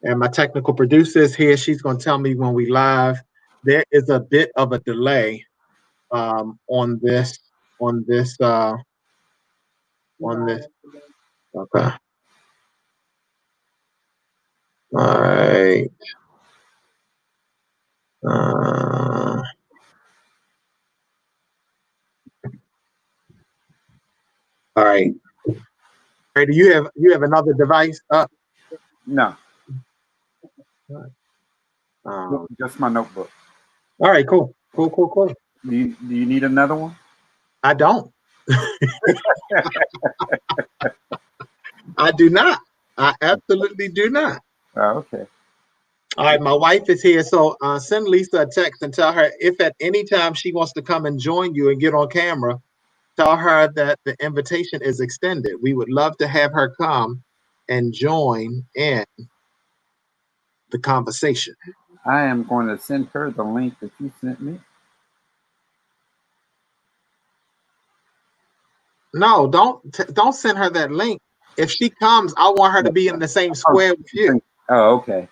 And my technical producer is here. She's going to tell me when we live. There is a bit of a delay on this. On this. On this. Okay. All right. All right. All right. Do you have another device up? No. Um, Just my notebook. all right. Cool. Cool. Do you need another one? I don't. I do not. I absolutely do not. Oh, okay. All right, my wife is here, so send Lisa a text and tell her if at any time she wants to come and join you and get on camera, tell her that the invitation is extended. We would love to have her come and join in the conversation. I am going to send her the link that you sent me. No, don't send her that link. If she comes, I want her to be in the same square with you. Oh, okay.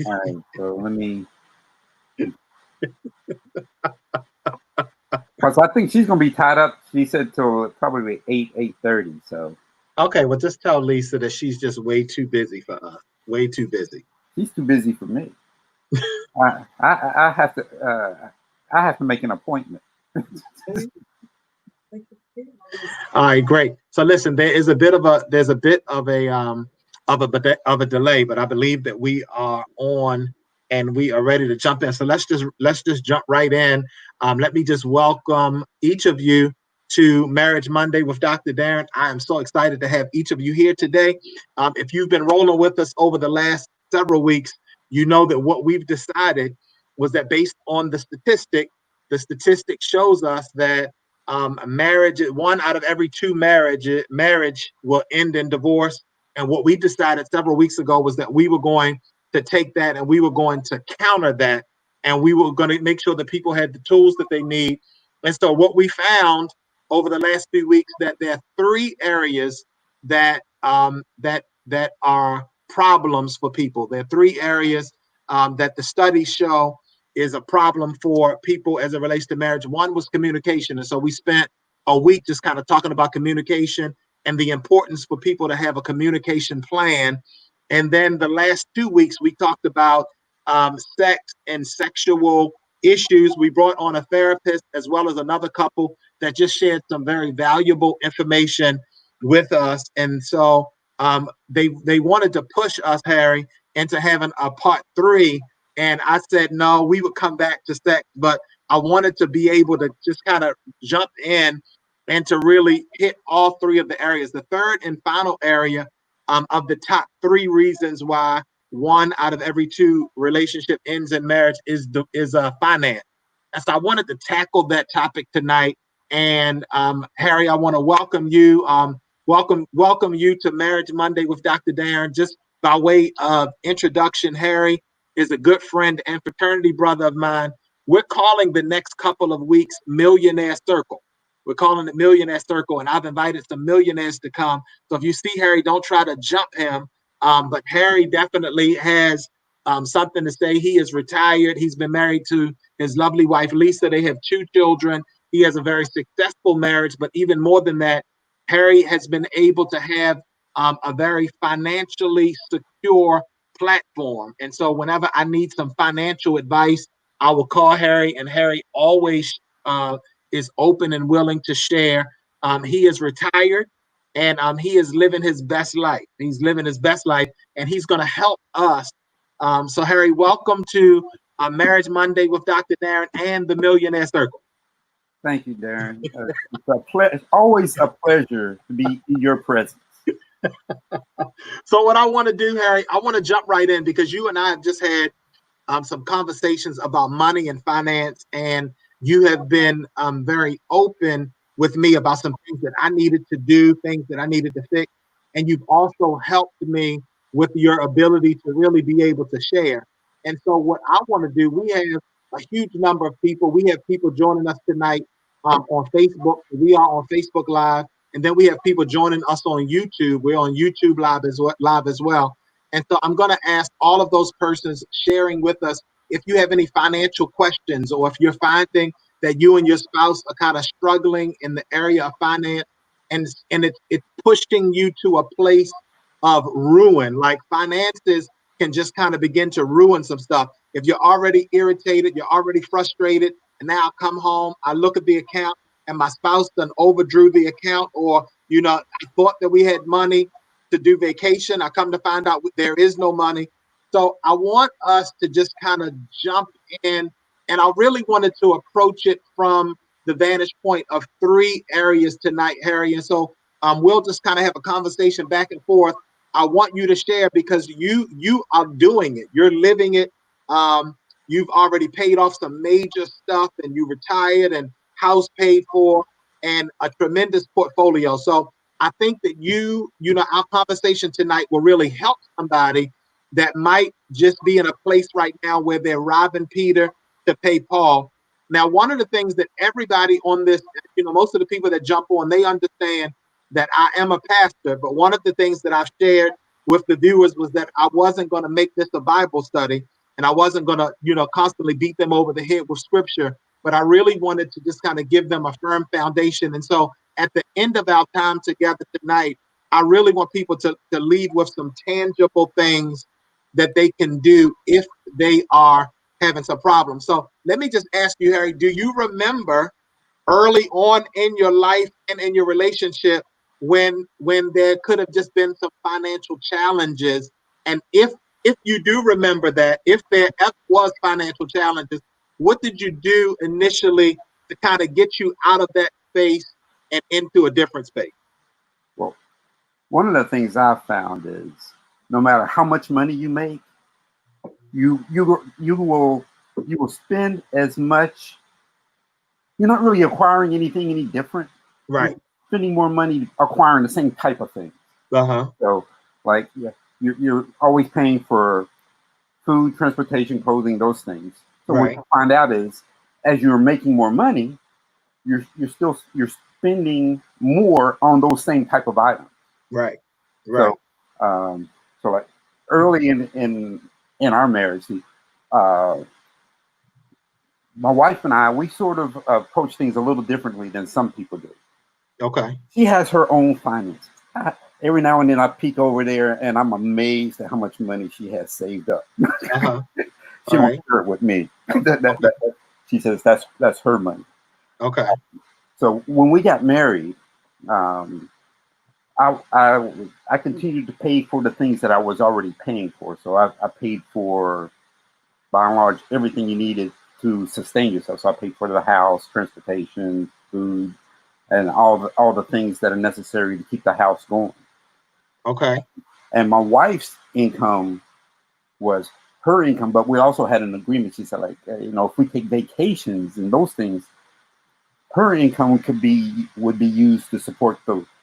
All right, so let me. Because I think she's going to be tied up. She said till probably 8:30. So. Okay, well, just tell Lisa that she's just way too busy for us. Way too busy. She's too busy for me. I have to make an appointment. All right, great. So listen, there's a bit of a delay, but I believe that we are on and we are ready to jump in. So let's just jump right in. Let me just welcome each of you to Marriage Monday with Dr. Darren. I am so excited to have each of you here today. If you've been rolling with us over the last several weeks, you know that what we've decided was that based on the statistic shows us that marriage, 1 out of every 2 marriage will end in divorce. And what we decided several weeks ago was that we were going to take that and we were going to counter that, and we were going to make sure that people had the tools that they need. And so what we found over the last few weeks, that there are 3 areas that that are problems for people. There are 3 areas that the studies show is a problem for people as it relates to marriage. One was communication. And so we spent a week just kind of talking about communication and the importance for people to have a communication plan. And then the last 2 weeks, we talked about sex and sexual issues. We brought on a therapist as well as another couple that just shared some very valuable information with us. And so they wanted to push us, Harry, into having a part 3. And I said, no, we would come back to sex, but I wanted to be able to just kind of jump in and to really hit all 3 of the areas. The third and final area of the top 3 reasons why 1 out of every 2 relationship ends in marriage is finance. And so I wanted to tackle that topic tonight. And Harry, I want to welcome you. Welcome you to Marriage Monday with Dr. Darren. Just by way of introduction, Harry is a good friend and fraternity brother of mine. We're calling the next couple of weeks Millionaire Circle. We're calling it Millionaire Circle, and I've invited some millionaires to come. So if you see Harry, don't try to jump him. But Harry definitely has something to say. He is retired. He's been married to his lovely wife, Lisa. They have 2 children. He has a very successful marriage, but even more than that, Harry has been able to have a very financially secure platform. And so whenever I need some financial advice, I will call Harry, and Harry always is open and willing to share. He is retired, and he is living his best life. He's living his best life, and he's going to help us. So Harry, welcome to Marriage Monday with Dr. Darren and the Millionaire Circle. Thank you, Darren. It's always a pleasure to be in your presence. So what I want to do, Harry, I want to jump right in because you and I have just had some conversations about money and finance, and you have been very open with me about some things that I needed to do, things that I needed to fix, and you've also helped me with your ability to really be able to share. And so what I want to do, we have a huge number of people. We have people joining us tonight on Facebook. We are on Facebook Live. And then we have people joining us on YouTube. We're on YouTube live as well. And so I'm going to ask all of those persons sharing with us if you have any financial questions, or if you're finding that you and your spouse are kind of struggling in the area of finance, and it's pushing you to a place of ruin. Like finances can just kind of begin to ruin some stuff. If you're already irritated, you're already frustrated, and now I come home, I look at the account, and my spouse done overdrew the account, or I thought that we had money to do vacation. I come to find out there is no money. So I want us to just kind of jump in, and I really wanted to approach it from the vantage point of three areas tonight, Harry. And so we'll just kind of have a conversation back and forth. I want you to share, because you are doing it. You're living it. You've already paid off some major stuff, and you retired, and house paid for, and a tremendous portfolio. So I think that our conversation tonight will really help somebody that might just be in a place right now where they're robbing Peter to pay Paul. Now, one of the things that everybody on this, most of the people that jump on, they understand that I am a pastor. But one of the things that I've shared with the viewers was that I wasn't going to make this a Bible study, and I wasn't going to, constantly beat them over the head with scripture. But I really wanted to just kind of give them a firm foundation. And so at the end of our time together tonight, I really want people to leave with some tangible things that they can do if they are having some problems. So let me just ask you, Harry, do you remember early on in your life and in your relationship when there could have just been some financial challenges? And if you do remember that, if there ever was financial challenges, what did you do initially to kind of get you out of that space and into a different space? Well, one of the things I've found is no matter how much money you make, you will spend as much. You're not really acquiring anything any different. Right. You're spending more money acquiring the same type of thing. Uh-huh. So, like, yeah, you're always paying for food, transportation, clothing, those things. So right. What you find out is, as you're making more money, you're spending more on those same type of items. Right. Right. So like early in our marriage, my wife and I, we sort of approach things a little differently than some people do. Okay. She has her own finances. Every now and then I peek over there and I'm amazed at how much money she has saved up. Uh-huh. She won't share it with me. She says that's her money. Okay. So when we got married, I continued to pay for the things that I was already paying for. So I paid for, by and large, everything you needed to sustain yourself. So I paid for the house, transportation, food, and all the things that are necessary to keep the house going. Okay. And my wife's income was her income, but we also had an agreement. She said, like, if we take vacations and those things, her income would be used to support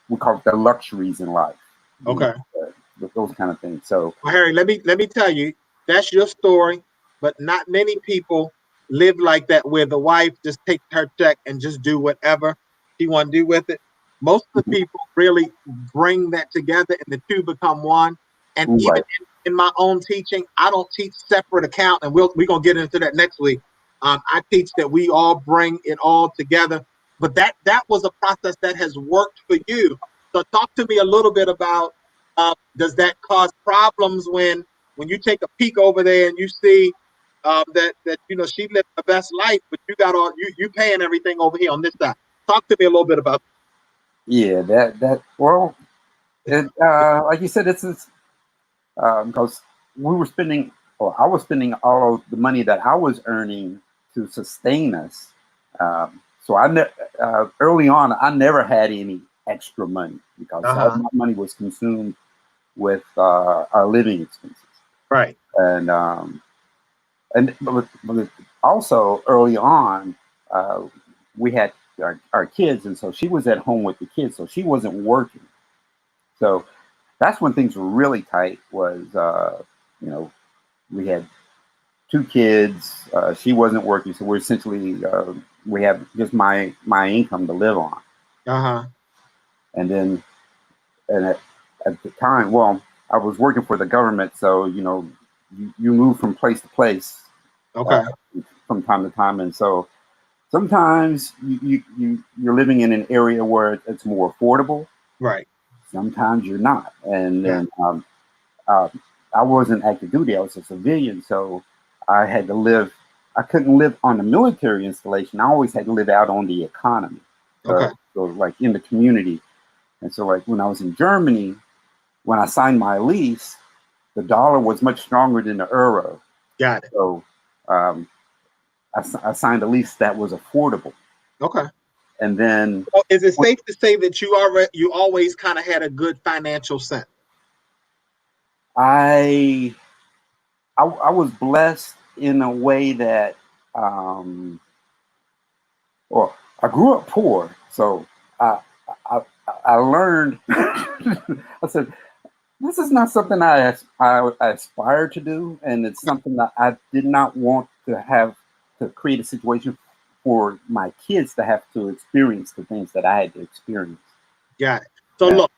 we call it the luxuries in life. Okay. Those kind of things. So, well, Harry, let me tell you, that's your story, but not many people live like that, where the wife just takes her check and just do whatever she want to do with it. Most of the people really bring that together, and the two become one. And even in my own teaching, I don't teach separate account, and we're gonna get into that next week. I teach that we all bring it all together. But that was a process that has worked for you. So talk to me a little bit about, does that cause problems when you take a peek over there and you see that she lived the best life, but you got you paying everything over here on this side? Talk to me a little bit about that. Yeah, well, like you said, it's because we were spending, or I was spending all of the money that I was earning to sustain us. So early on, I never had any extra money because all my money was consumed with our living expenses. Right. And but also early on, we had our kids, and so she was at home with the kids, so she wasn't working. So that's when things were really tight. Was we had 2 kids. She wasn't working, so we're essentially we have just my income to live on. Uh-huh. And then, at the time, well, I was working for the government, so you move from place to place uh, Okay. from time to time, and so sometimes you're living in an area where it's more affordable. Right. Sometimes you're not, and Yeah. then uh, I wasn't active duty; I was a civilian, so I had to live. I couldn't live on the military installation. I always had to live out on the economy, Okay. so like in the community. And so, like when I was in Germany, when I signed my lease, the dollar was much stronger than the euro. Got it. So um, I signed a lease that was affordable. Okay. And then So is it safe to say that you always kind of had a good financial sense? I, I was blessed in a way that, um, well, I grew up poor, so I I, I learned. I said, this is not something I aspire to do, and it's something that I did not want to have to create a situation for my kids to have to experience the things that I had to experience. Got it. So Yeah. look,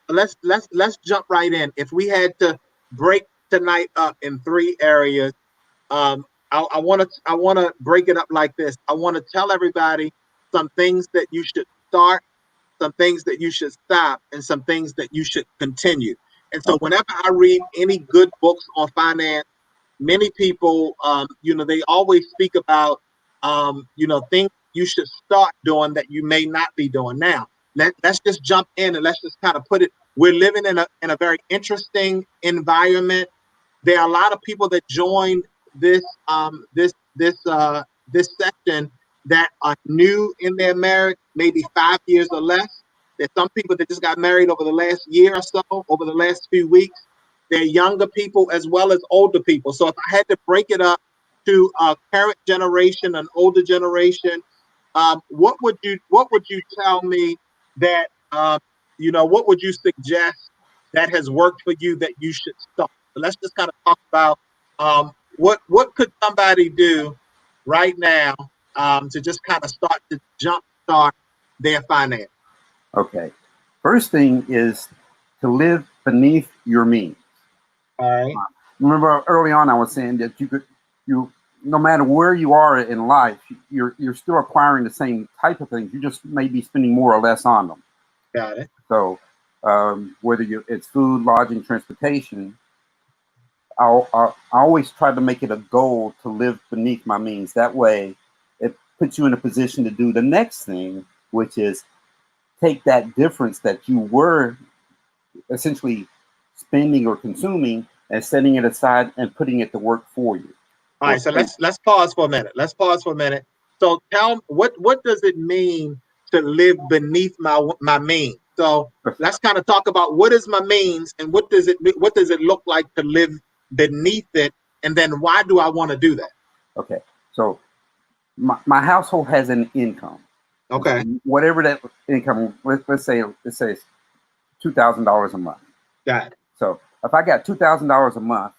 let's jump right in. If we had to break tonight up in three areas, I want to break it up like this. I want to tell everybody some things that you should start, some things that you should stop, and some things that you should continue. And so, Okay. whenever I read any good books on finance, many people, they always speak about, things you should start doing that you may not be doing now. Let's just jump in and let's just kind of put it. We're living in a very interesting environment. There are a lot of people that join this this section that are new in their marriage, maybe 5 years or less. There's some people that just got married over the last year or so, over the last few weeks. They're younger people as well as older people. So if I had to break it up to a current generation, an older generation, what would you tell me that what would you suggest that has worked for you that you should start? So let's just kind of talk about what could somebody do right now to just kind of start to jump start their finance. Okay. First thing is to live beneath your means. All right. Remember early on, I was saying that you, no matter where you are in life, you're still acquiring the same type of things. You just may be spending more or less on them. Got it. So whether it's food, lodging, transportation, I always try to make it a goal to live beneath my means. That way, it puts you in a position to do the next thing, which is take that difference that you were essentially spending or consuming and setting it aside and putting it to work for you. All Or right, so let's pause for a minute. Let's pause for a minute. So tell me what does it mean to live beneath my means? So let's kind of talk about what is my means and what does it look like to live beneath it, and then why do I want to do that? okay, so my household has an income. And so Okay, whatever that income, let's say it's $2,000 a month. got it. So if I got $2,000 a month,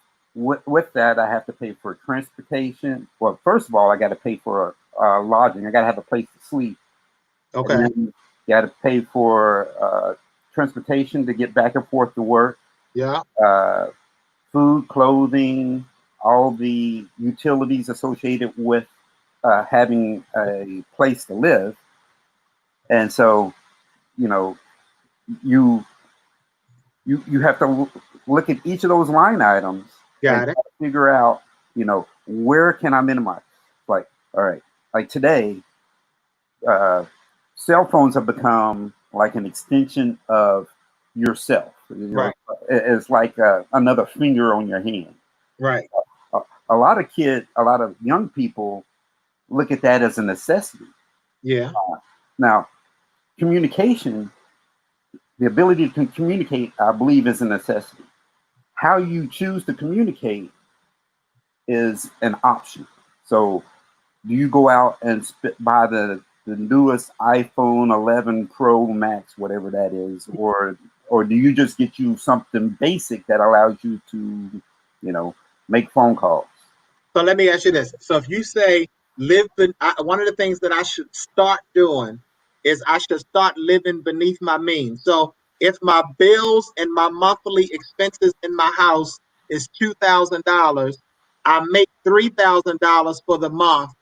with that I have to pay for transportation. Well, first of all, I got to pay for lodging. I got to have a place to sleep, and Okay, then you got to pay for transportation to get back and forth to work, yeah, uh, food, clothing, all the utilities associated with having a place to live. And so, you know, you you have to look at each of those line items and got it. try to figure out, where can I minimize? Like, all right, like today, uh, cell phones have become like an extension of yourself. Right, It's like another finger on your hand. right. A, a lot of young people look at that as a necessity. Yeah, Now, communication, the ability to communicate, I believe, is a necessity. How you choose to communicate is an option. So, do you go out and buy the newest iPhone 11 Pro Max, whatever that is, or do you just get you something basic that allows you to, you know, make phone calls? so let me ask you this. So if you say one of the things that I should start doing is I should start living beneath my means. So if my bills and my monthly expenses in my house is $2,000, I make $3,000 for the month.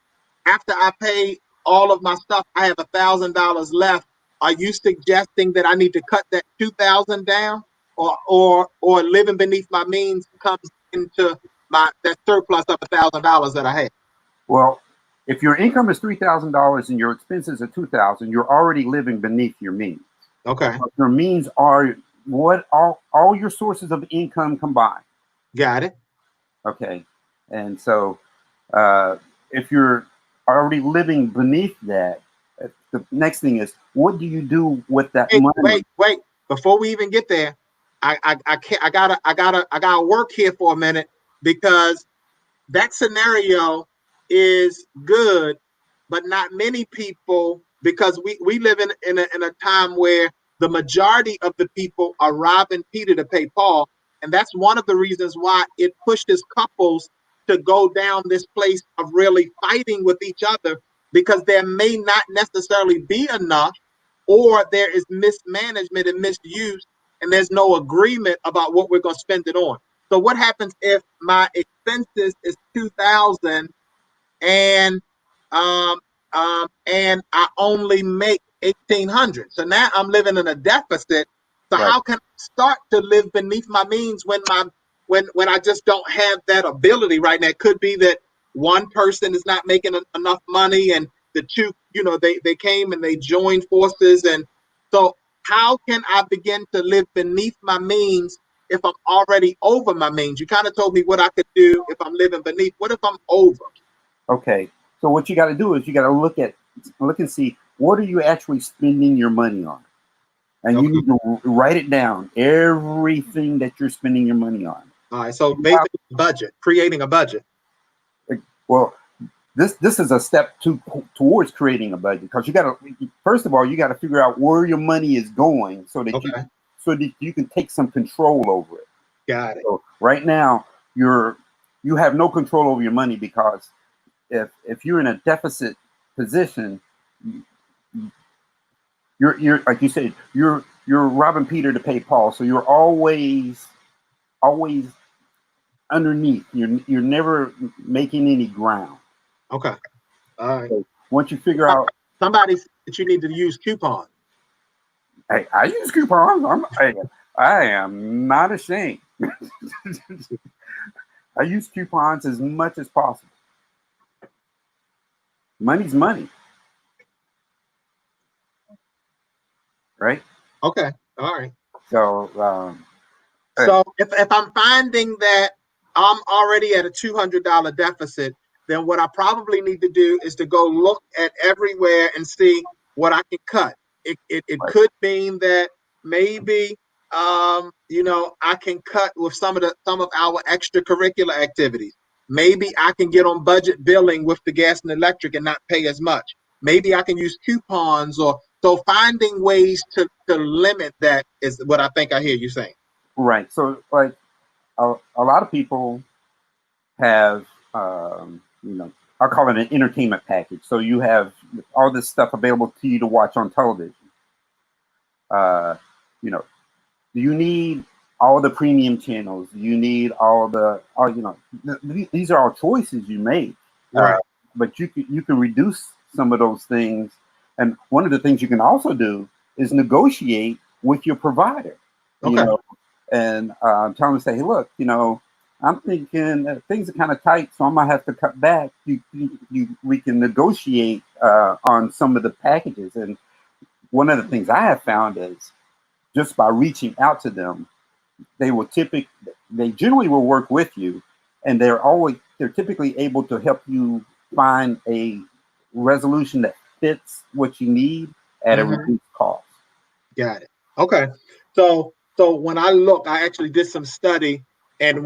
After I pay all of my stuff, I have $1,000 left. Are you suggesting that I need to cut that 2,000 down, or living beneath my means comes into my that surplus of $1,000 that I have? Well, if your income is $3,000 and your expenses are $2,000, you're already living beneath your means. Okay, Your means are what all your sources of income combined. got it. Okay, and so if you're already living beneath that, the next thing is, what do you do with that money? Wait. Before we even get there, I can't. I gotta work here for a minute, because that scenario is good, but not many people, because we live in a time where the majority of the people are robbing Peter to pay Paul. And that's one of the reasons why it pushes couples to go down this place of really fighting with each other, because there may not necessarily be enough, or there is mismanagement and misuse, and there's no agreement about what we're going to spend it on. So what happens if my expenses is 2,000, and and I only make 1,800? So now I'm living in a deficit. So Right. how can I start to live beneath my means when I just don't have that ability right now? It could be that one person is not making enough money, and the two, they came and they joined forces. And so how can I begin to live beneath my means if I'm already over my means? You kind of told me what I could do if I'm living beneath. What if I'm over? Okay. So what you got to do is you got to look and see, what are you actually spending your money on, and you Okay. need to write it down, everything that you're spending your money on. All right. So basically, creating a budget. Well, this is a step towards creating a budget, because you got to, first of all, you got to figure out where your money is going, so that Okay. you can take some control over it. Got it. So right now you have no control over your money, because if you're in a deficit position, you're like you said, you're robbing Peter to pay Paul. So you're always underneath. You're never making any ground. Okay. All right. So once you figure out, Somebody said that you need to use coupons. hey, I use coupons. I am not ashamed. I use coupons as much as possible. Money's money, right? Okay. All right. So So if I'm finding that I'm already at a $200 deficit, then what I probably need to do is to go look at everywhere and see what I can cut. It right. could mean that maybe I can cut with some of our extracurricular activities. Maybe I can get on budget billing with the gas and electric and not pay as much. Maybe I can use coupons, or so finding ways to limit that is what I think I hear you saying. Right. So, like, a lot of people have, I'll call it an entertainment package. So you have all this stuff available to you to watch on television. Uh, you know, do you need all the premium channels? Do you need these are all choices you make. Right. But you can reduce some of those things. And one of the things you can also do is negotiate with your provider. Okay. And tell them, say, hey, look, I'm thinking things are kind of tight, so I might have to cut back. We can negotiate on some of the packages. And one of the things I have found is, just by reaching out to them, they generally will work with you, and they're typically able to help you find a resolution that fits what you need at a reduced cost. Got it. Okay. So when I look, I actually did some study, and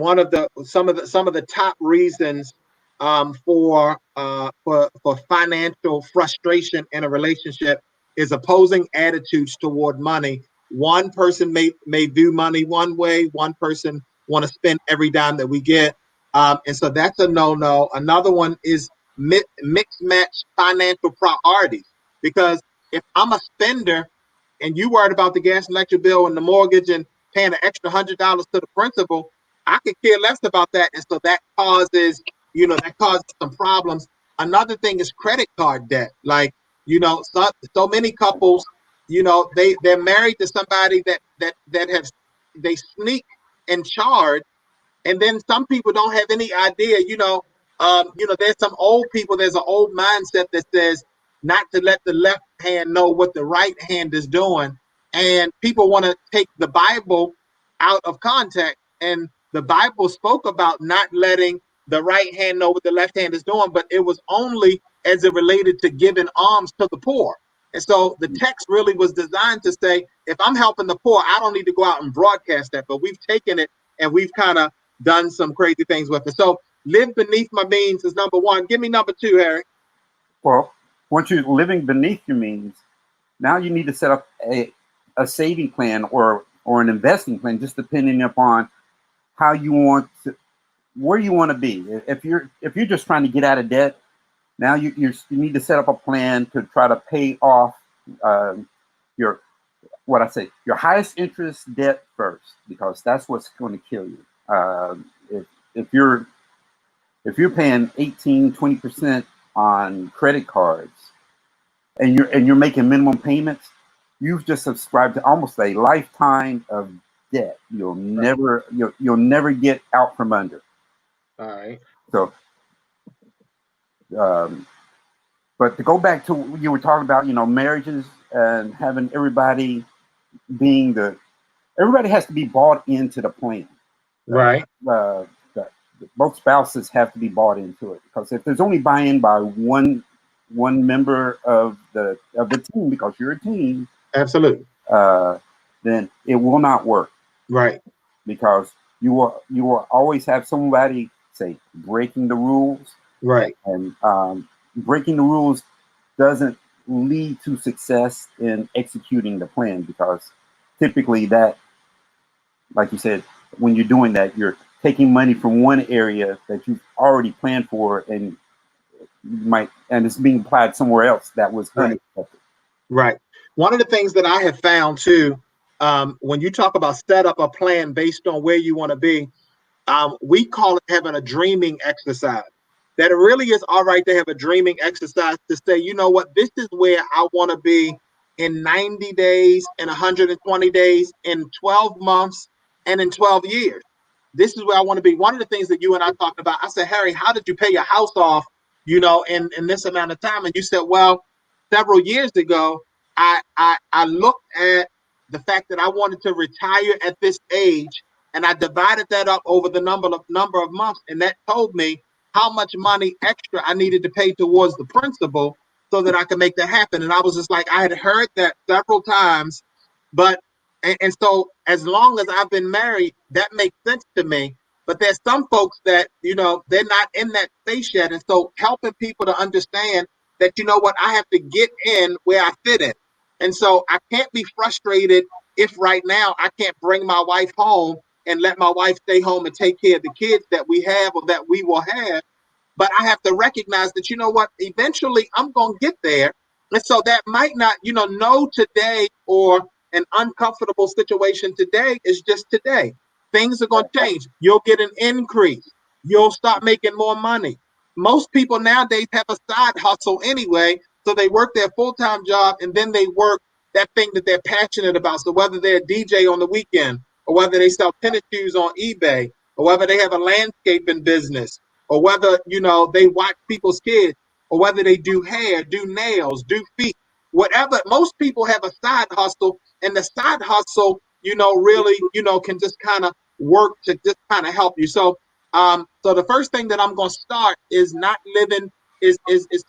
some of the top reasons for financial frustration in a relationship is opposing attitudes toward money. One person may view money one way. One person want to spend every dime that we get, and so that's a no. Another one is mix match financial priorities, because if I'm a spender, and you worried about the gas and electric bill and the mortgage and paying an extra $100 to the principal, I could care less about that. And so that causes, that causes some problems. Another thing is credit card debt. Like, so many couples, they're married to somebody that have, they sneak and charge, and then some people don't have any idea, there's some old people, there's an old mindset that says not to let the left hand know what the right hand is doing. And people want to take the Bible out of context. And the Bible spoke about not letting the right hand know what the left hand is doing, but it was only as it related to giving alms to the poor. And so the text really was designed to say, if I'm helping the poor, I don't need to go out and broadcast that. But we've taken it and we've kind of done some crazy things with it. So live beneath my means is number one. Give me number two, Harry. Well, once you're living beneath your means, now you need to set up a saving plan or an investing plan, just depending upon how you want to, where you want to be. If you're just trying to get out of debt, now you need to set up a plan to try to pay off your highest interest debt first, because that's what's going to kill you. If you're paying 18-20% on credit cards and you're making minimum payments, you've just subscribed to almost a lifetime of debt. You'll never get out from under. All right. So, but to go back to what you were talking about, marriages and having everybody everybody has to be bought into the plan. Right. Both spouses have to be bought into it, because if there's only buy-in by one member of the team, because you're a team, absolutely, then it will not work. Right. Because you will always have somebody say breaking the rules. Right. And breaking the rules doesn't lead to success in executing the plan, because typically that, like you said, when you're doing that, you're taking money from one area that you've already planned for, and it's being applied somewhere else that was unexpected. Right. One of the things that I have found too, when you talk about set up a plan based on where you want to be, we call it having a dreaming exercise. That it really is all right to have a dreaming exercise to say, you know what, this is where I want to be in 90 days, in 120 days, in 12 months, and in 12 years. This is where I want to be. One of the things that you and I talked about, I said, Harry, how did you pay your house off, in this amount of time? And you said, well, several years ago, I looked at the fact that I wanted to retire at this age, and I divided that up over the number of months, and that told me how much money extra I needed to pay towards the principal so that I could make that happen. And I was just like, I had heard that several times, but and so as long as I've been married, that makes sense to me. But there's some folks that, they're not in that space yet. And so helping people to understand that, I have to get in where I fit in. And so I can't be frustrated if right now I can't bring my wife home and let my wife stay home and take care of the kids that we have or that we will have. But I have to recognize that, eventually I'm going to get there. And so that might not, no today or an uncomfortable situation today is just today. Things are going to change. You'll get an increase. You'll start making more money. Most people nowadays have a side hustle anyway. So they work their full-time job and then they work that thing that they're passionate about. So whether they're a DJ on the weekend, or whether they sell tennis shoes on eBay, or whether they have a landscaping business, or whether, they watch people's kids, or whether they do hair, do nails, do feet, whatever. Most people have a side hustle, and the side hustle, really, can just kind of work to just kind of help you. So the first thing that I'm going to start is not living, is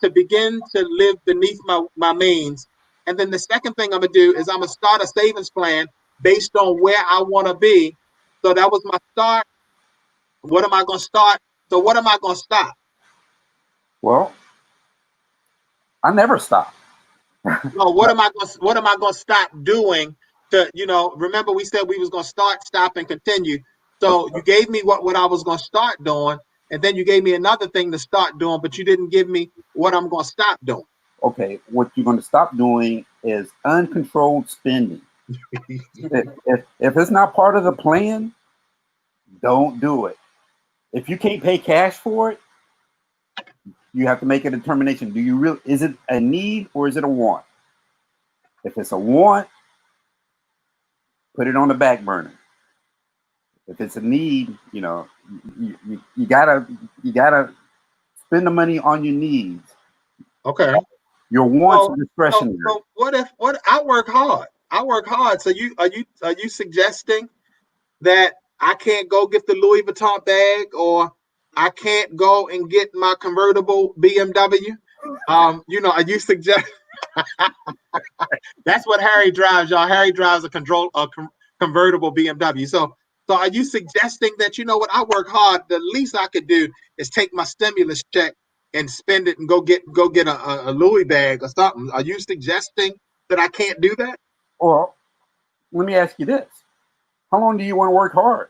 to begin to live beneath my means. And then the second thing I'm going to do is I'm going to start a savings plan based on where I want to be. So that was my start. What am I going to start? So what am I going to stop? Well, I never stop. No, what am I going to stop doing to, remember we said we was going to start, stop, and continue. So you gave me what I was going to start doing, and then you gave me another thing to start doing, but you didn't give me what I'm going to stop doing. Okay, what you're going to stop doing is uncontrolled spending. If it's not part of the plan, don't do it. If you can't pay cash for it, you have to make a determination. Do you really, is it a need or is it a want? If it's a want, put it on the back burner. If it's a need, you gotta spend the money on your needs. Okay. Your wants are discretionary. So what I work hard. I work hard. So are you suggesting that I can't go get the Louis Vuitton bag, or I can't go and get my convertible BMW? Are you suggest that's what Harry drives, y'all? Harry drives a convertible BMW. So are you suggesting that, you know what, I work hard, the least I could do is take my stimulus check and spend it and go get a Louis bag or something? Are you suggesting that I can't do that? Well, let me ask you this. How long do you want to work hard?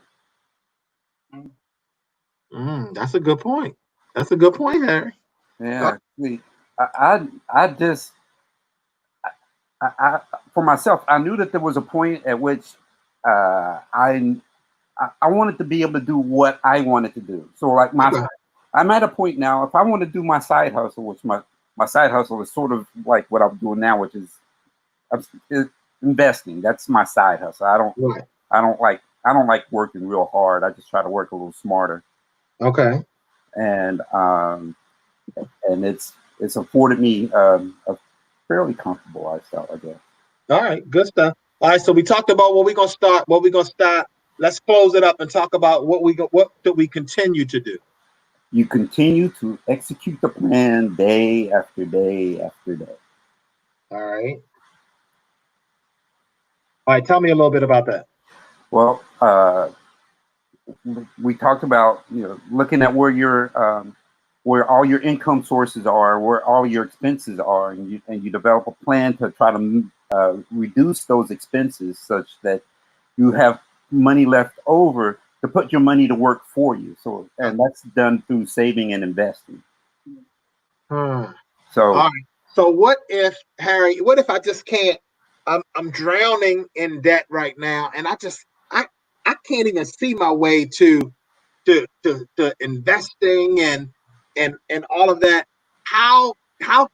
That's a good point. That's a good point, Harry. Yeah. I just, for myself, I knew that there was a point at which I wanted to be able to do what I wanted to do. So like I'm at a point now, if I want to do my side hustle, which my side hustle is sort of like what I'm doing now, which is investing. That's my side hustle. I don't like working real hard. I just try to work a little smarter. Okay. And it's afforded me a fairly comfortable lifestyle, I guess. All right, good stuff. All right, so we talked about what we're gonna start. Let's close it up and talk about what do we continue to do. You continue to execute the plan day after day after day. All right. All right, tell me a little bit about that. Well, we talked about looking at where all your income sources are, where all your expenses are, and you develop a plan to try to reduce those expenses such that you have money left over to put your money to work for you. So, and that's done through saving and investing. So, all right. So what if, Harry, what if I just can't, I'm drowning in debt right now, and I can't even see my way to investing and all of that. How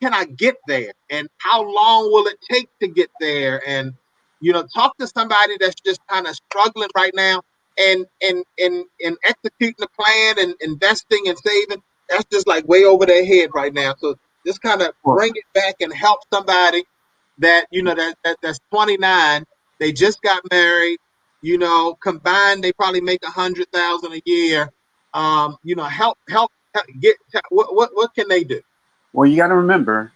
can I get there, and how long will it take to get there? And talk to somebody that's just kind of struggling right now, and executing the plan and investing and saving. That's just like way over their head right now. So just kind of bring it back and help somebody that that's 29. They just got married. Combined they probably make $100,000 a year. Help get what can they do? Well, you got to remember,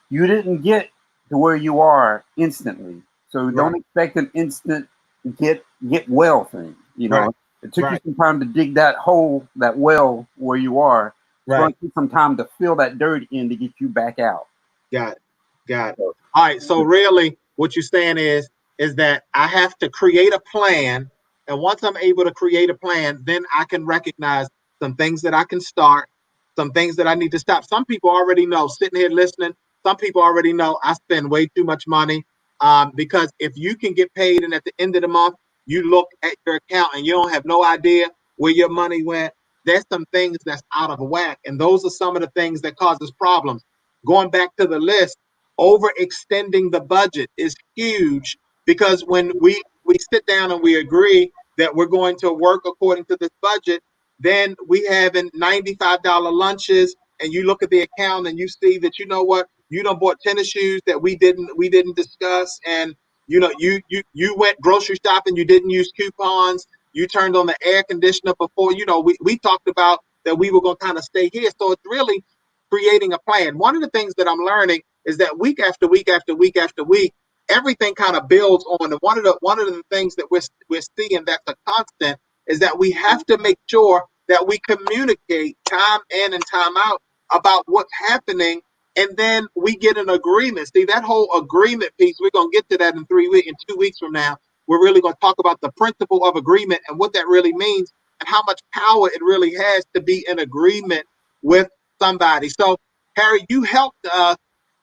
you didn't get to where you are instantly, so don't expect an instant get well thing. It took you some time to dig that hole, that well where you are. It's going to take some time to fill that dirt in to get you back out. Got it. All right. So really, what you're saying is that I have to create a plan, and once I'm able to create a plan, then I can recognize some things that I can start, some things that I need to stop. Some people already know, sitting here listening, some people already know I spend way too much money, because if you can get paid and at the end of the month, you look at your account and you don't have no idea where your money went, there's some things that's out of whack. And those are some of the things that causes problems. Going back to the list, overextending the budget is huge, because when we sit down and we agree that we're going to work according to this budget, then we having $95 lunches, and you look at the account and you see that, you done bought tennis shoes that we didn't discuss, and you went grocery shopping, you didn't use coupons, you turned on the air conditioner before, we talked about that we were going to kind of stay here. So it's really creating a plan. One of the things that I'm learning is that week after week after week after week, everything kind of builds on. And one of the things that we're seeing that's a constant is that we have to make sure that we communicate time in and time out about what's happening, and then we get an agreement. See, that whole agreement piece, we're going to get to that in 2 weeks from now. We're really going to talk about the principle of agreement and what that really means, and how much power it really has to be in agreement with somebody. So, Harry, you helped us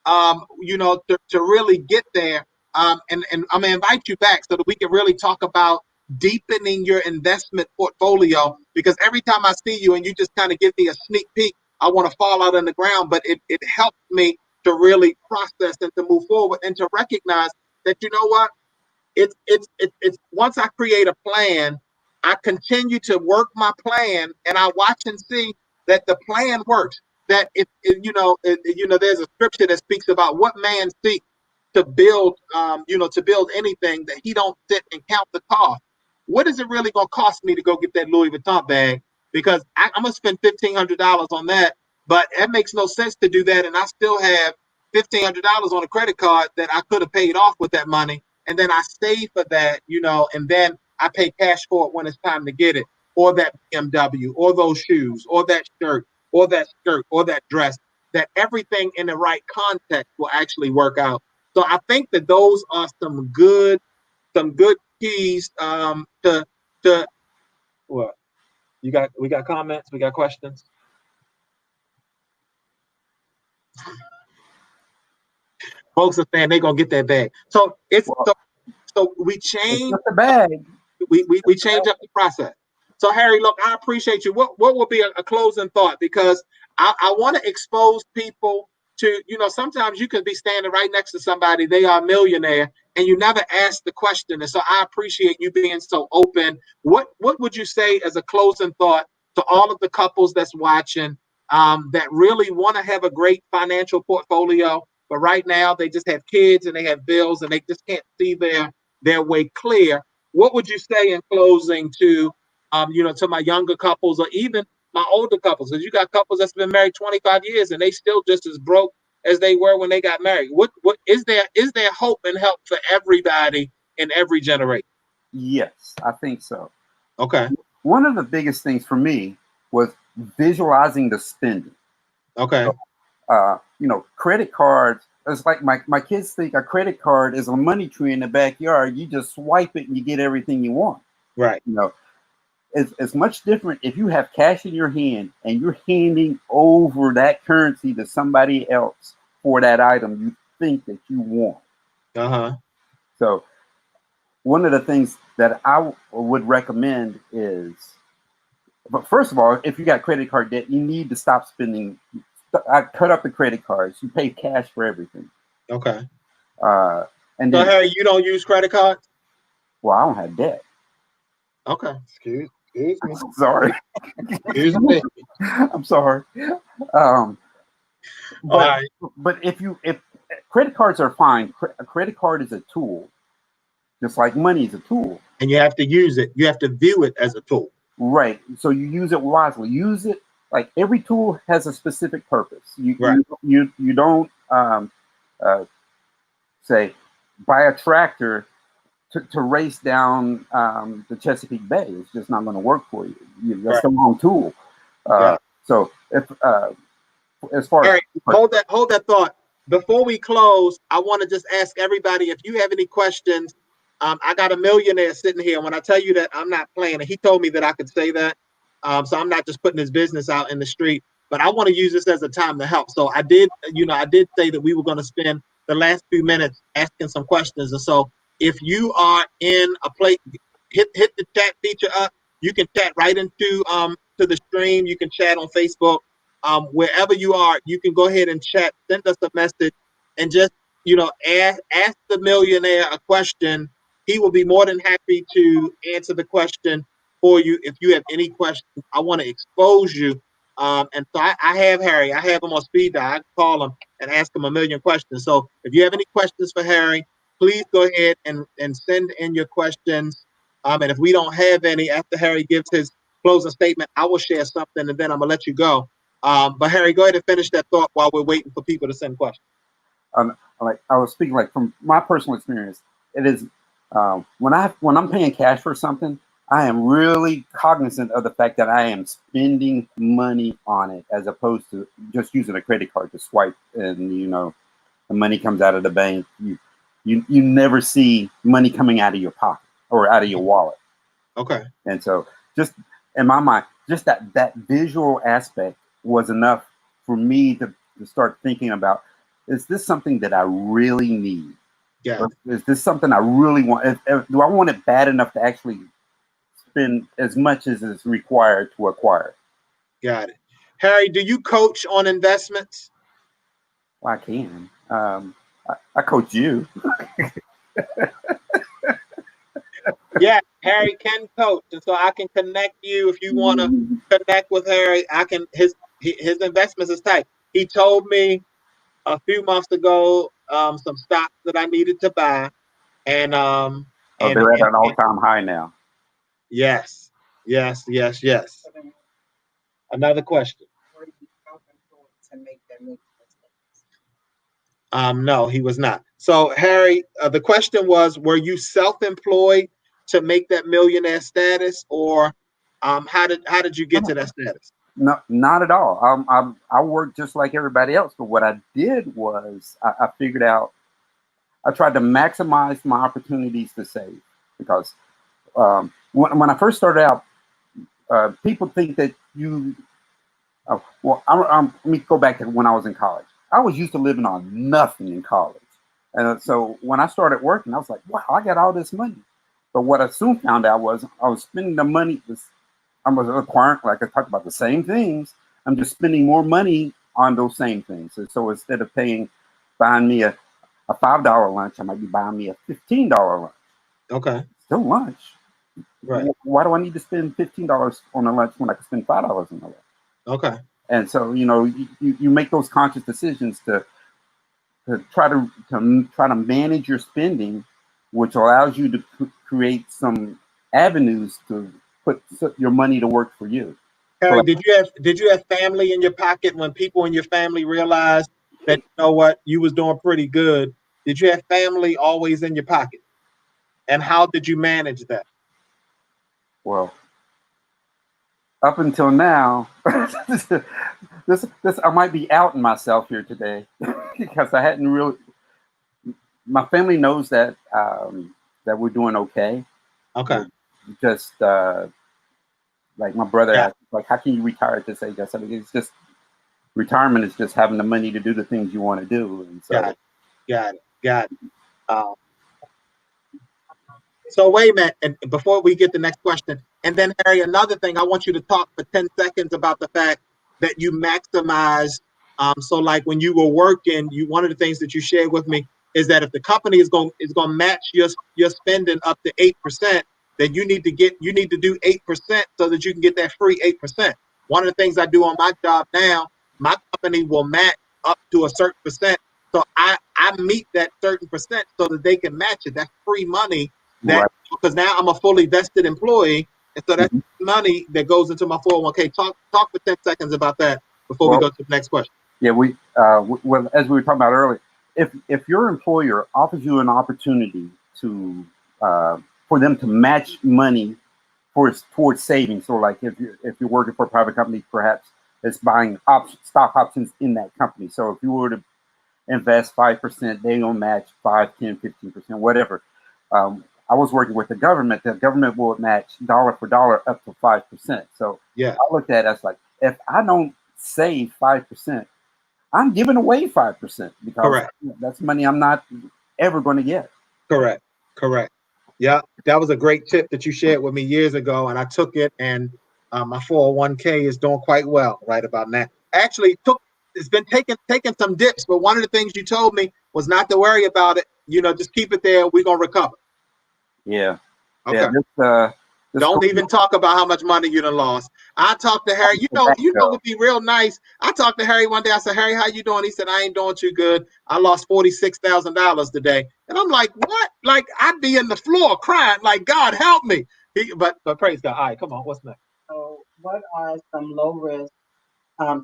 to really get there. And I'm gonna invite you back so that we can really talk about deepening your investment portfolio. Because every time I see you and you just kind of give me a sneak peek, I want to fall out on the ground. But it helps me to really process and to move forward and to recognize that you know what it's once I create a plan, I continue to work my plan, and I watch and see that the plan works. That there's a scripture that speaks about what man seeks to build, to build anything that he don't sit and count the cost. What is it really going to cost me to go get that Louis Vuitton bag? Because I'm gonna spend $1,500 on that, but it makes no sense to do that, and I still have $1,500 on a credit card that I could have paid off with that money, and then I save for that, and then I pay cash for it when it's time to get it, or that BMW, or those shoes, or that shirt, or that skirt, or that dress. That everything in the right context will actually work out. So I think that those are some good keys to what we got comments, we got questions. Folks are saying they're gonna get that bag. So so we change the bag. We change up the process. So Harry, look, I appreciate you. What will be a closing thought? Because I want to expose people to, sometimes you can be standing right next to somebody, they are a millionaire, and you never ask the question. And so I appreciate you being so open. What would you say as a closing thought to all of the couples that's watching, that really want to have a great financial portfolio, but right now they just have kids and they have bills and they just can't see their way clear? What would you say in closing to, to my younger couples or even my older couples? Because you got couples that's been married 25 years and they still just as broke as they were when they got married. What is there hope and help for everybody in every generation? Yes, I think so. Okay. One of the biggest things for me was visualizing the spending. Okay. So, credit cards. It's like my kids think a credit card is a money tree in the backyard. You just swipe it and you get everything you want. Right. It's much different if you have cash in your hand and you're handing over that currency to somebody else for that item you think that you want. So one of the things that I would recommend is, but first of all, if you got credit card debt, you need to stop spending. I cut up the credit cards. You pay cash for everything. Okay. And so then, Harry, you don't use credit cards? Well, I don't have debt. Okay. Excuse me. Sorry. Excuse me. I'm sorry. But if credit cards are fine, a credit card is a tool, just like money is a tool. And you have to use it. You have to view it as a tool. Right. So you use it wisely. Use it like every tool has a specific purpose. You don't say buy a tractor to race down the Chesapeake Bay. It's just not going to work for you. That's the wrong tool. So if as far as hold that thought. Before we close, I want to just ask everybody if you have any questions. I got a millionaire sitting here. When I tell you that I'm not playing, and he told me that I could say that. So I'm not just putting his business out in the street, but I want to use this as a time to help. So I did say that we were going to spend the last few minutes asking some questions. And so if you are in a place, hit the chat feature up. You can chat right into to the stream. You can chat on Facebook. Wherever you are, you can go ahead and chat. Send us a message and just ask the millionaire a question. He will be more than happy to answer the question for you. If you have any questions, I want to expose you. And so I have Harry. I have him on speed dial. I can call him and ask him a million questions. So if you have any questions for Harry, please go ahead and send in your questions. And if we don't have any, after Harry gives his closing statement, I will share something and then I'm going to let you go. But Harry, go ahead and finish that thought while we're waiting for people to send questions. Like I was speaking, like from my personal experience, it is when I'm paying cash for something, I am really cognizant of the fact that I am spending money on it as opposed to just using a credit card to swipe and the money comes out of the bank. You never see money coming out of your pocket or out of your wallet. Okay. And so just in my mind, just that visual aspect was enough for me to start thinking about is this something that I really need? Yeah. Or is this something I really want? Do I want it bad enough to actually spend as much as is required to acquire? Got it. Harry, do you coach on investments? Well, I can. I coach you. Yeah, Harry can coach, and so I can connect you if you want to connect with Harry. I can. His investments is tight. He told me a few months ago some stocks that I needed to buy, and Oh, they're at an all-time high now. yes, yes, yes, yes. Another question. No, he was not. So, Harry, the question was: were you self-employed to make that millionaire status, or how did you get to that status? No, not at all. I worked just like everybody else, but what I did was I figured out. I tried to maximize my opportunities to save because when I first started out, people think that you. Let me go back to when I was in college. I was used to living on nothing in college, and so when I started working, I was like, "Wow, I got all this money." But what I soon found out was I was spending the money. I was acquiring, like I talked about, the same things. I'm just spending more money on those same things. And so instead of buying me a $5 lunch, I might be buying me a $15 lunch. Okay. Still lunch. Right. Why do I need to spend $15 on a lunch when I can spend $5 on a lunch? Okay. And so, you make those conscious decisions to try to manage your spending, which allows you to create some avenues to put your money to work for you. Harry, So, did you have family in your pocket when people in your family realized that you was doing pretty good? Did you have family always in your pocket? And how did you manage that? well, up until now, this I might be outing myself here today because I hadn't really. My family knows that that we're doing okay. Okay. Just like my brother Yeah. asked, like, how can you retire at this age? I said, it's just retirement is just having the money to do the things you want to do. And so, Got it. So wait a minute, and before we get the next question, and then Harry, another thing, I want you to talk for 10 seconds about the fact that you maximize. So like when you were working, one of the things that you shared with me is that if the company is going to match your spending up to 8%, then you need to do 8% so that you can get that free 8%. One of the things I do on my job now, my company will match up to a certain percent. So I meet that certain percent so that they can match it. That's free money that because now I'm a fully vested employee, and so that's money that goes into my 401k. Talk for 10 seconds about that before we go to the next question. Yeah, well, as we were talking about earlier, if your employer offers you an opportunity to for them to match money towards savings, so like if you're working for a private company, perhaps it's buying stock options in that company. So if you were to invest 5%, they will match 5, 10, 15%, whatever. I was working with the government. The government will match dollar for dollar up to 5%. So yeah, I looked at it as like, if I don't save 5%, I'm giving away 5% because that's money I'm not ever going to get. Correct. Yeah, that was a great tip that you shared with me years ago, and I took it, and my 401k is doing quite well right about now. Actually, it's been taking some dips, but one of the things you told me was not to worry about it. Just keep it there. We're gonna recover. Yeah. Okay. Yeah, Don't even talk about how much money you done lost. I talked to Harry. It would be real nice. I talked to Harry one day. I said, Harry, how you doing? He said, I ain't doing too good. I lost $46,000 today. And I'm like, what? Like, I'd be in the floor crying, like, God help me. But praise God. All right, come on. What's next? So, what are some low risk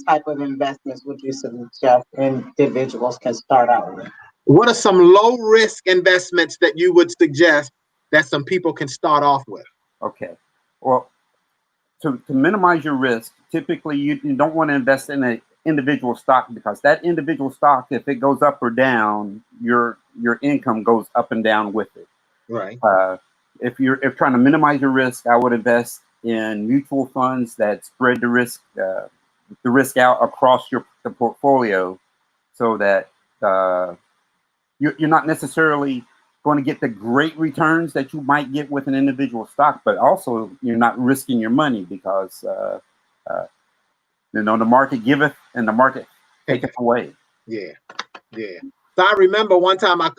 type of investments would you suggest individuals can start out with? What are some low risk investments that you would suggest that some people can start off with? Okay. Well, to minimize your risk, typically you don't want to invest in an individual stock because that individual stock, if it goes up or down, your income goes up and down with it. Right. If trying to minimize your risk, I would invest in mutual funds that spread the risk out across the portfolio, so that you're not necessarily going to get the great returns that you might get with an individual stock, but also you're not risking your money because the market giveth and the market taketh away. Yeah, yeah. So I remember one time I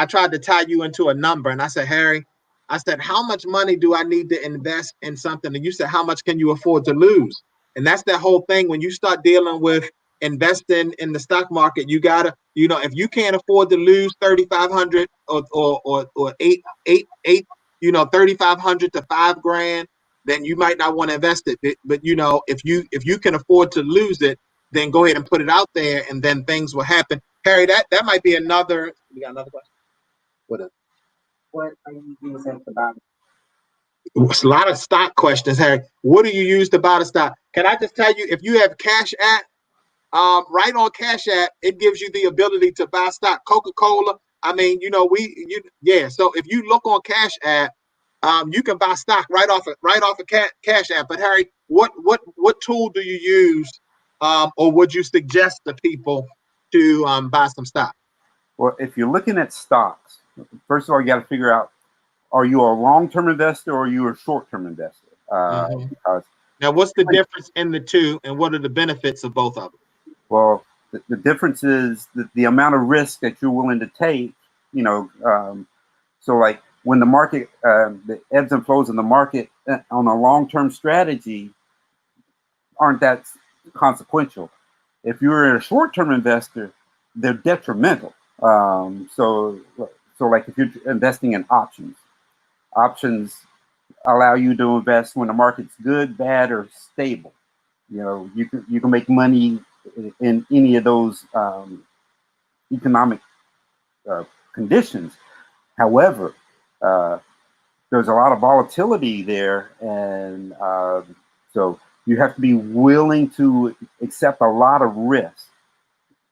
tried to tie you into a number, and I said, Harry, I said, how much money do I need to invest in something? And you said, how much can you afford to lose? And that's that whole thing. When you start dealing with investing in the stock market, you gotta, if you can't afford to lose 3,500 or eight, 3,500 to $5,000, then you might not want to invest it. But if you can afford to lose it, then go ahead and put it out there, and then things will happen. Harry, that might be another. We got another question. What are you using to buy? It's a lot of stock questions, Harry. What do you use to buy the stock? Can I just tell you, if you have Cash App, right on Cash App, it gives you the ability to buy stock. Coca-Cola. I mean, So if you look on Cash App, you can buy stock right off of Cash App. But Harry, what tool do you use, or would you suggest to people to buy some stock? Well, if you're looking at stocks, first of all, you got to figure out, are you a long-term investor or are you a short-term investor? Because now, what's the difference in the two, and what are the benefits of both of them? Well, the difference is the amount of risk that you're willing to take. So like when the market, the ebbs and flows in the market on a long-term strategy aren't that consequential. If you're a short-term investor, they're detrimental. So like if you're investing in options allow you to invest when the market's good, bad, or stable. You can make money in any of those economic conditions. However, there's a lot of volatility there, and so you have to be willing to accept a lot of risk,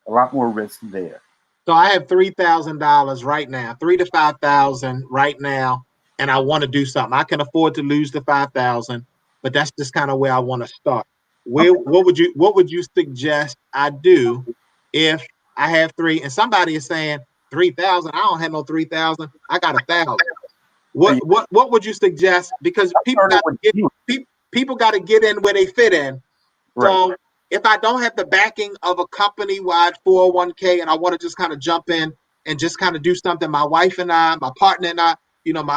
a lot more risk there. So I have $3,000 right now, 3,000 to 5,000 right now, and I want to do something. I can afford to lose the 5,000, but that's just kind of where I want to start. What would you suggest I do if I have three? And somebody is saying 3,000. I don't have no 3,000. I got 1,000. What would you suggest? Because people got to get in where they fit in. Right. So if I don't have the backing of a company-wide 401k and I want to just kind of jump in and just kind of do something, my wife and I, my partner and I,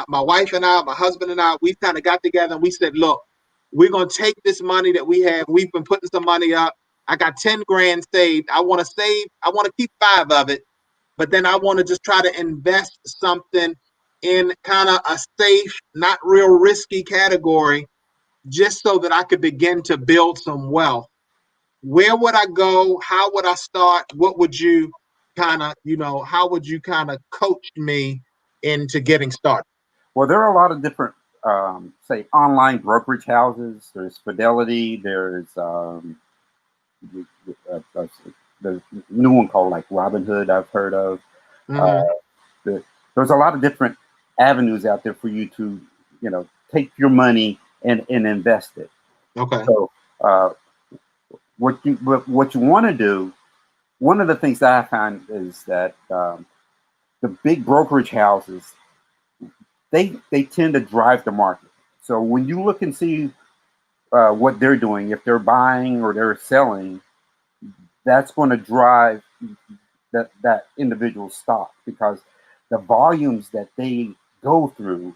my wife and I, my husband and I, we kind of got together and we said, look, we're going to take this money that we have. We've been putting some money up. I got 10 grand saved. I want to keep 5 of it, but then I want to just try to invest something in kind of a safe, not real risky category, just so that I could begin to build some wealth. Where would I go? How would I start? What would you how would you kind of coach me into getting started? Well, there are a lot of different, say, online brokerage houses. There's Fidelity. There's the new one called like Robinhood I've heard of. There's a lot of different avenues out there for you to, take your money and invest it. Okay. So what you want to do, one of the things that I find is that the big brokerage houses, they tend to drive the market. So when you look and see what they're doing, if they're buying or they're selling, that's going to drive that individual stock, because the volumes that they go through,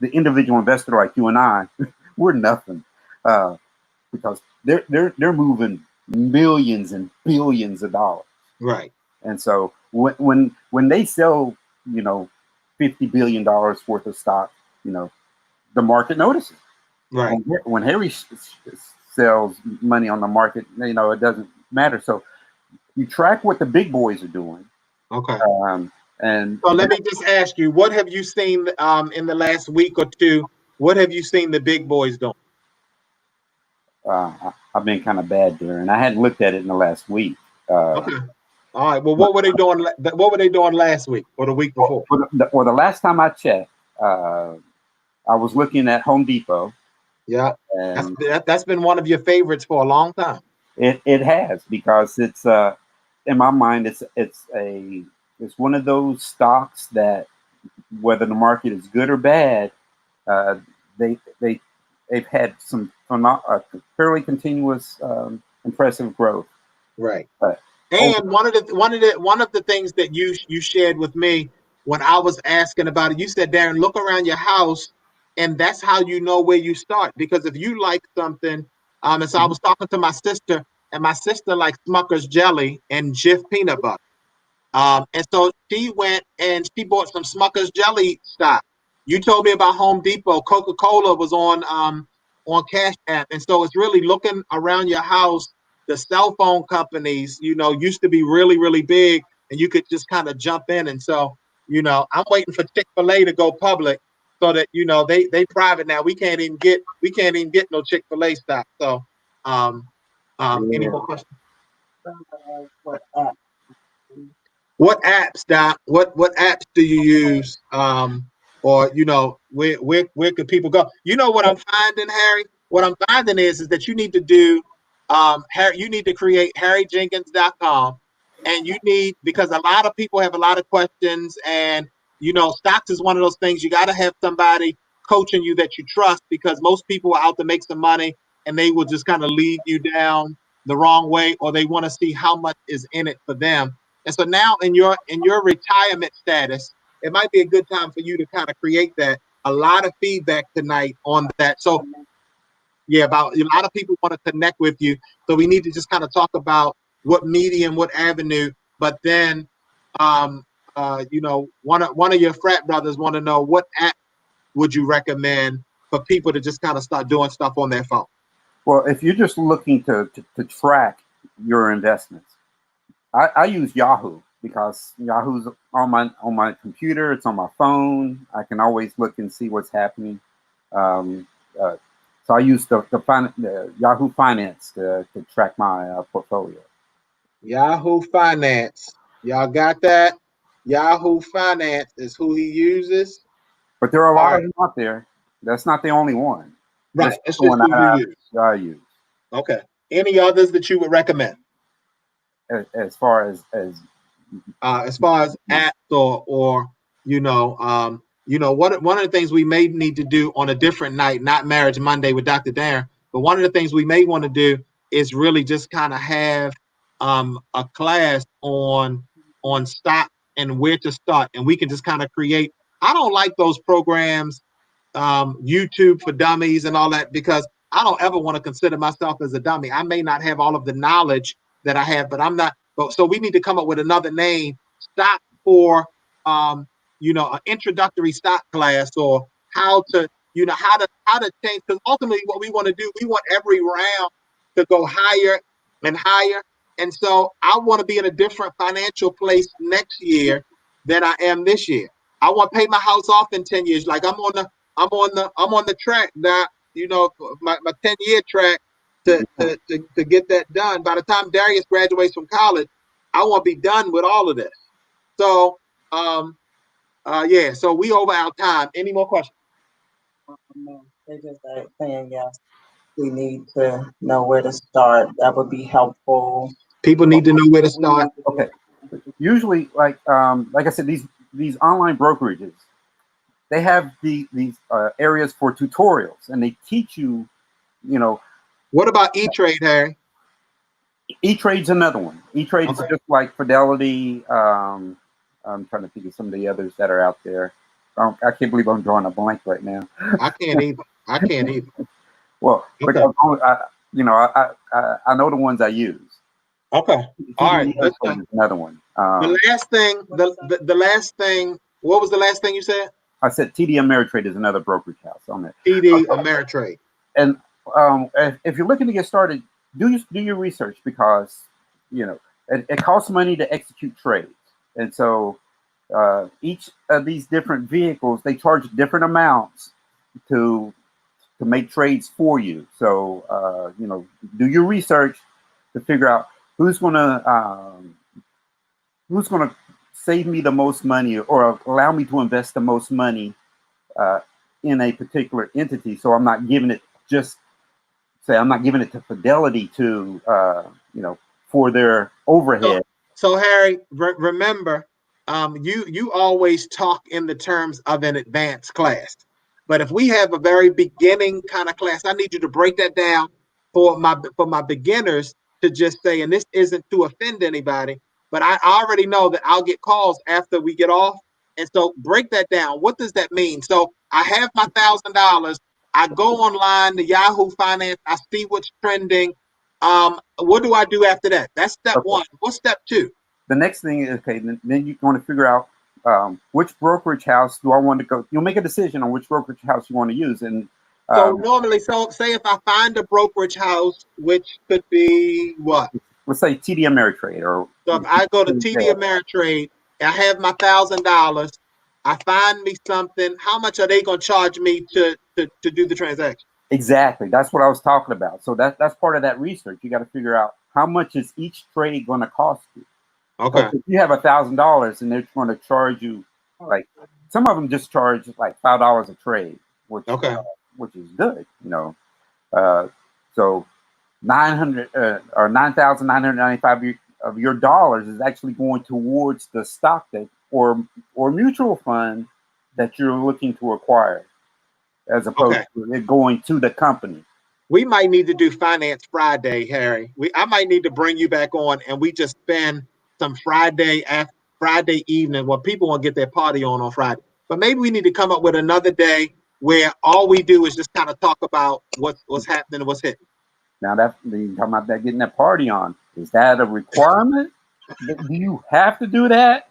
the individual investor like you and I, we're nothing, because they're moving millions and billions of dollars. Right. And so when they sell, $50 billion worth of stock, the market notices. Right. When Harry sells money on the market, it doesn't matter. So you track what the big boys are doing. Okay. And so let me just ask you, what have you seen in the last week or two? What have you seen the big boys doing? I've been kind of bad there, and I hadn't looked at it in the last week. Okay. All right. Well, what were they doing? What were they doing last week or the week before? The last time I checked, I was looking at Home Depot. Yeah, and that's been one of your favorites for a long time. It has, because it's in my mind, it's one of those stocks that, whether the market is good or bad, uh, they they've had some fairly continuous, impressive growth. Right. But And one of the things that you shared with me when I was asking about it, you said, Darren, look around your house, and that's how you know where you start. Because if you like something, and so I was talking to my sister, and my sister likes Smucker's jelly and Jif peanut butter. And so she went and she bought some Smucker's jelly stock. You told me about Home Depot. Coca-Cola was on Cash App. And so it's really looking around your house. The cell phone companies, used to be really, really big, and you could just kind of jump in. And so, I'm waiting for Chick-fil-A to go public so that, they private now. We can't even get no Chick-fil-A stock. So any yeah. more questions? What app? What apps, Doc? What apps do you use? Or where could people go? You know what I'm finding, Harry? What I'm finding is that you need to do Harry, you need to create harryjenkins.com, and because a lot of people have a lot of questions, and stocks is one of those things you got to have somebody coaching you that you trust, because most people are out to make some money, and they will just kind of lead you down the wrong way, or they want to see how much is in it for them. And so now in your retirement status, it might be a good time for you to kind of create that. A lot of feedback tonight on that. So yeah, about a lot of people want to connect with you. So we need to just kind of talk about what medium, what avenue. But then, one of your frat brothers want to know, what app would you recommend for people to just kind of start doing stuff on their phone? Well, if you're just looking to track your investments, I use Yahoo, because Yahoo's on my computer. It's on my phone. I can always look and see what's happening. Um, so I use the Yahoo Finance to track my portfolio. Yahoo Finance. Y'all got that? Yahoo Finance is who he uses. But there are a All lot of right. them out there. That's not the only one. Right. That's It's the just one who you use. I use. Okay. Any others that you would recommend? As far as As far as apps, or one of the things we may need to do on a different night, not Marriage Monday with DrDerren, but one of the things we may want to do is really just kind of have a class on stock and where to start, and we can just kind of create. I don't like those programs, YouTube for dummies and all that, because I don't ever want to consider myself as a dummy. I may not have all of the knowledge that I have, but I'm not. But so we need to come up with another name, stock for, an introductory stock class, or how to, how to change. Because ultimately, what we want to do, we want every round to go higher and higher. And so I want to be in a different financial place next year than I am this year. I want to pay my house off in 10 years. Like I'm on the track now, my 10-year track to get that done. By the time Darius graduates from college, I want to be done with all of this. So yeah, so we over our time. Any more questions? No, they just saying yes. We need to know where to start. That would be helpful. People need to know where to start. Okay. Usually, like I said, these online brokerages, they have these areas for tutorials, and they teach you. What about E-Trade, Harry? E-Trade's another one. E-Trade is Okay. just like Fidelity. I'm trying to think of some of the others that are out there. I can't believe I'm drawing a blank right now. I can't either. Well, Okay. because I know the ones I use. Okay. All right. TD Ameritrade is another one. The last thing, the last thing. What was the last thing you said? I said TD Ameritrade is another brokerage house on there. TD Ameritrade. And if you're looking to get started, do your research, because it costs money to execute trades, and so each of these different vehicles, they charge different amounts to make trades for you. So do your research to figure out who's gonna save me the most money, or allow me to invest the most money in a particular entity. So I'm not giving it I'm not giving it to Fidelity to for their overhead. So Harry, remember, you always talk in the terms of an advanced class. But if we have a very beginning kind of class, I need you to break that down for my beginners to just say, and this isn't to offend anybody, but I already know that I'll get calls after we get off. And so break that down. What does that mean? So I have my $1,000. I go online to Yahoo Finance. I see what's trending. What do I do after that? That's step Okay. one. What's step two? The next thing is, okay, then you want to figure out which brokerage house do I want to go. You'll make a decision on which brokerage house you want to use. And So normally, so say if I find a brokerage house, which could be what? let's say TD Ameritrade or So if I go to TD Ameritrade, I have my $1,000. I find me something. How much are they going to charge me to do the transaction? Exactly. That's what I was talking about. So that's part of that research. You got to figure out how much is each trade going to cost you. Okay. If you have $1,000 and they're going to charge you, like some of them just charge like $5 a trade, which is good, you know. So 900 or 9,995 of your dollars is actually going towards the stock that or mutual fund that you're looking to acquire, as opposed to it going to the company. We might need to do Finance Friday, Harry. I might need to bring you back on, and we just spend some Friday evening where people want to get their party on Friday. But maybe we need to come up with another day where all we do is just kind of talk about what's happening and what's hitting. Now that you talking about that getting that party on, is that a requirement? Do you have to do that?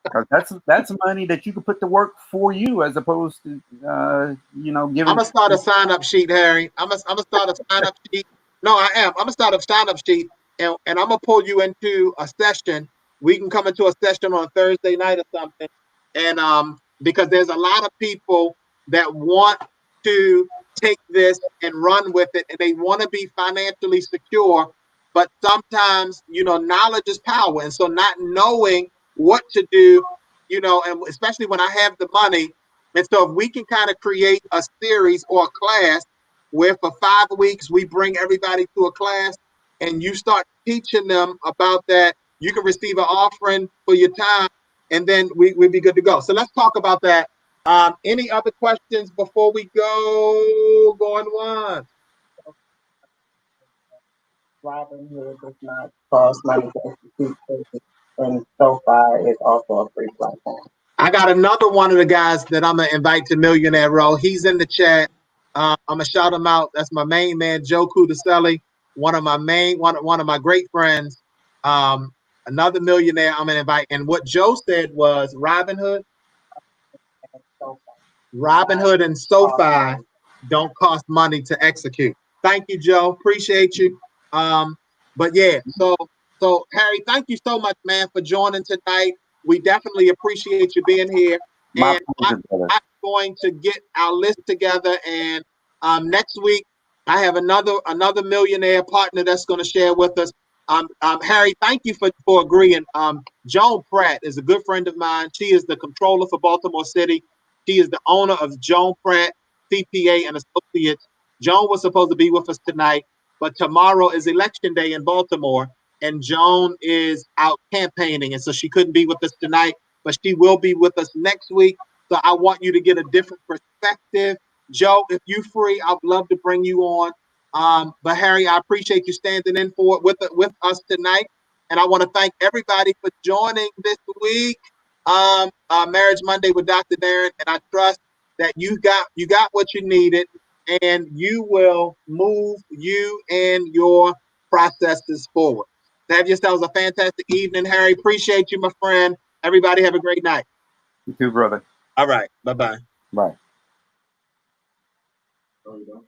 Because that's money that you can put to work for you, as opposed to giving. I'm gonna start a sign up sheet, Harry. I'm gonna start a sign up sheet. No, I am. I'm gonna start a sign up sheet, and I'm gonna pull you into a session. We can come into a session on Thursday night or something, and because there's a lot of people that want to take this and run with it, and they want to be financially secure, but sometimes knowledge is power, and so not knowing what to do, and especially when I have the money. And so if we can kind of create a series or a class where for 5 weeks we bring everybody to a class and you start teaching them about that, you can receive an offering for your time, and then we'd be good to go. So let's talk about that. Any other questions before we go? Going once. Robinhood does not cost money to execute trades, and SoFi is also a free platform. I got another one of the guys that I'm gonna invite to Millionaire Row. He's in the chat. I'm gonna shout him out. That's my main man, Joe Cudaselli, one of my great friends. Another millionaire I'm gonna invite. And what Joe said was Robinhood and SoFi don't cost money to execute. Thank you, Joe. Appreciate you. But yeah, so Harry, thank you so much, man, for joining tonight. We definitely appreciate you being here. My And pleasure, I'm going to get our list together, and next week I have another millionaire partner that's going to share with us. Harry, thank you for agreeing. Joan Pratt is a good friend of mine. She is the controller for Baltimore City. She is the owner of Joan Pratt CPA and Associates. Joan was supposed to be with us tonight, but tomorrow is election day in Baltimore, and Joan is out campaigning, and so she couldn't be with us tonight, but she will be with us next week. So I want you to get a different perspective. Joe, if you're free, I'd love to bring you on. But Harry, I appreciate you standing in for with us tonight, and I want to thank everybody for joining this week. Marriage Monday with DrDerren, and I trust that you got what you needed, and you will move you and your processes forward. Have yourselves a fantastic evening, Harry. Appreciate you, my friend. Everybody have a great night. You too, brother. All right. Bye-bye. Bye. There you go.